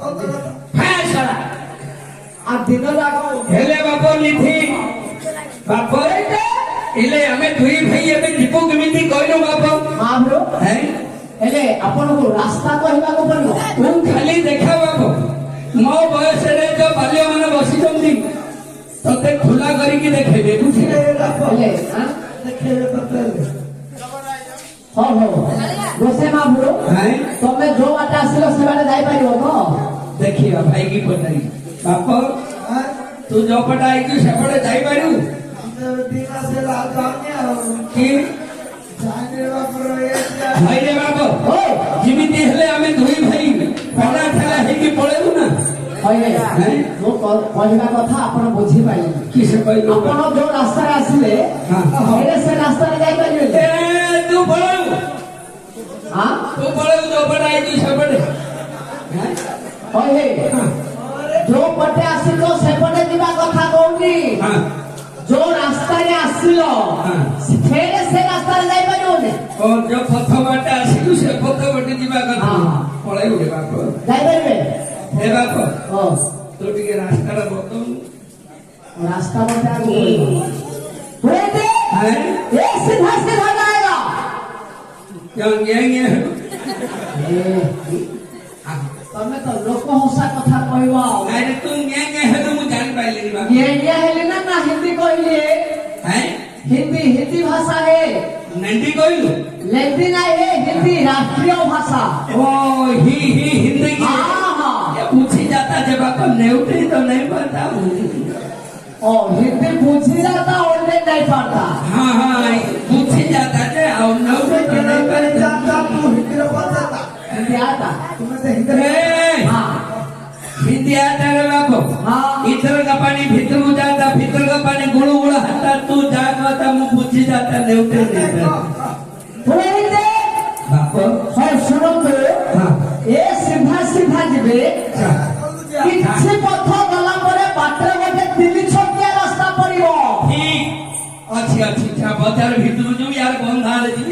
फैसला आ दिन जाक हेले बाप निधि बाप इले हमें दुई भाई एबे दीपू केमिति कहलो बाप मामलो हैं हेले अपन को रास्ता कहबा को पड़ो तू खाली देखा बाप मो बयस रे जो बाल्य माने बसी जंदी तते खुला करी की देखेबे बुझिले हेले हां देखेबे तते हो रोसे मामलो हैं तमे जो बाटा आसिलो से बाटे जाई परियो तो देखियो भाई की पटरी बाप तू जो पटा आई तू सेपड़े जाई पारू दिना से लागाने की जाने बापर ये भाई रे बाप ओ जिमिति हेले हमें दुई भाई पड़ा ठेला हे की पळेबु ना होइले हैं जो कहबा कथा अपन बुझी पाइले की से कहलो अपन जो रास्ता रे आसिले हां हेले से रास्ता रे जाई परियो ए तू पळेबु हां तू पळेबु जो पटा आई तू सेपड़े हैं होइले जो पटे आसिलो सेपटे दिबा कथा कहूनी हां जो रास्ता रे आसिलो फेरे से रास्ता रे जाई परियो ने और जो पथ बाटे आसिलु से पथ बाटे दिबा कथा हां पळेबु रे बाप जाई परिबे हे बाप ओ तो टिके रास्ता रा बतम रास्ता बता बोलते हैं ये सीधा सीधा जाएगा ये तमे तो लोक भाषा कथा कहबा अरे तू ये है तो मु जान पाइली बाप ये हेले ना हिंदी कहले हैं हिंदी भाषा है नंदी कोइलु लेकिन है हिंदी राष्ट्रीय भाषा ओ ही हिंदी की हां ये पूछी जाता जब आप नेउटे तो नहीं पता ओ हिंदी पूछी जाता और नहीं पड़ता हाँ हाँ पूछी जाता है और नेउटे तो नहीं पता जाता तू हिंदी बोलता हिंदी आता तुम्हें तो हिंदी हाँ हिंदी आता रे बाबू हाँ इधर का पानी भीतर जाता भीतर का पानी गुड़ू गुड़ा हटा तू जाता मु पूछी जाता नेउटे नहीं पता बोलते बापू और सुनो तो हाँ ए सीधा सीधा जिबे किछि पथ गला परे बाटरे गोटे दिल्ली छकिया रास्ता पड़िबो ठीक अच्छी अच्छी अच्छा बाजार भीतर जो यार बंधा रे जी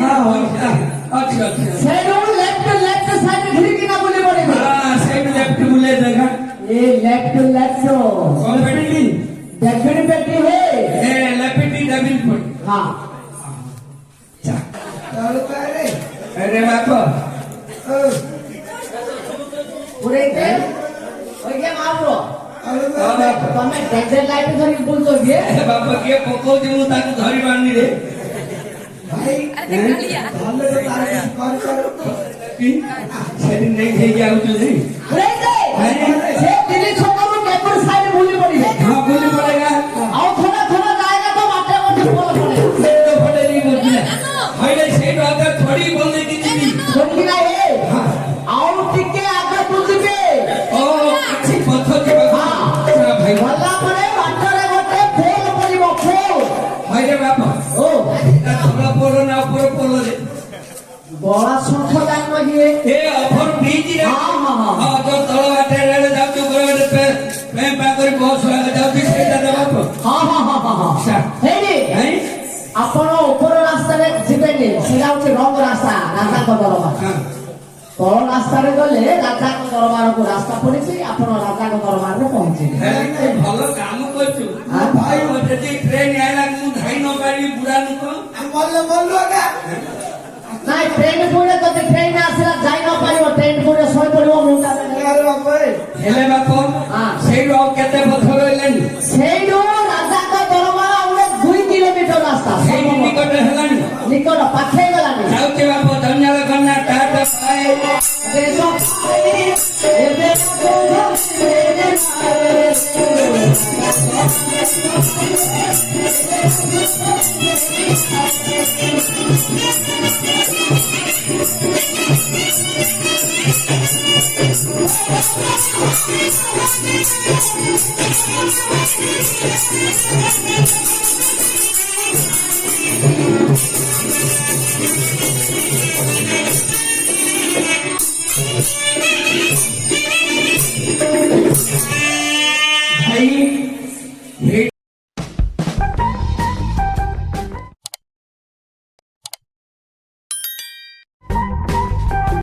अच्छी अच्छी सेडू लेफ्ट साइड घिरी की ना बोली पड़िबो हां साइड लेफ्ट बुले देखा ए लेफ्ट कौन बैठी देखड़ी बेटी है ए लेफ्टी डबल फुट हां चल करे अरे बापा पूरे के ओए के मारो अरे तमे डेंजर लाइट धरी बोल तो गे बापा के पको जे ताकि धरी बांधी रे भाई हमने तो तारे कर की सेटिंग नहीं થઈ ગયા तो नहीं पूरे के से दिल्ली छोकरो पेपर साइड बोली पड़ी हां बोली पड़ेगा और थोड़ा जाएगा तो बाटरे गोटे बोल पड़े तो पड़े नहीं बोलने हाइले सेट आकर थोड़ी बोलने की थी बोली ना ये और टिके आगे बुझबे ओ अच्छी पत्थर के हां भाई भला पड़े बाटरे गोटे फूल पड़िबो फूल भाई रे बापा ओ थोड़ा पोलो ना ऊपर पोलो रे बड़ा सुख जान मगिए ए ओवर ब्रिज रे हां जो तळ बाटे रेल जाऊ तो गोरे पे कर बहुत स्वागत जाऊ सेटा दे बाप हां हेडी हैं आपण ऊपर रास्ता रे जिबेनी सेटा होचे रंग रास्ता राजा को दरबार हां तळ रास्ता रे गले राजा को दरबार को रास्ता पड़िछि आपण राजा को दरबार रे पहुंचे ए भलो काम करछु भाई मते जे ट्रेन आइला मु धाई न पारी बुढ़ा नुको बोलो ना नहीं ट्रेन पुरे तो ट्रेन आसला जाई न पारिबो ट्रेन पुरे सोई पड़िबो मुंडा रे अरे बाप रे हेले बापो हां सेइडो केते पत्थर होइलेनी सेइडो राजा को दरबार उडे 2 किलोमीटर रास्ता सेइ निकट हेलानी निकट पाखे गलानी जाउते बापो धन्यवाद करना टाटा बाय देखो एबे भाई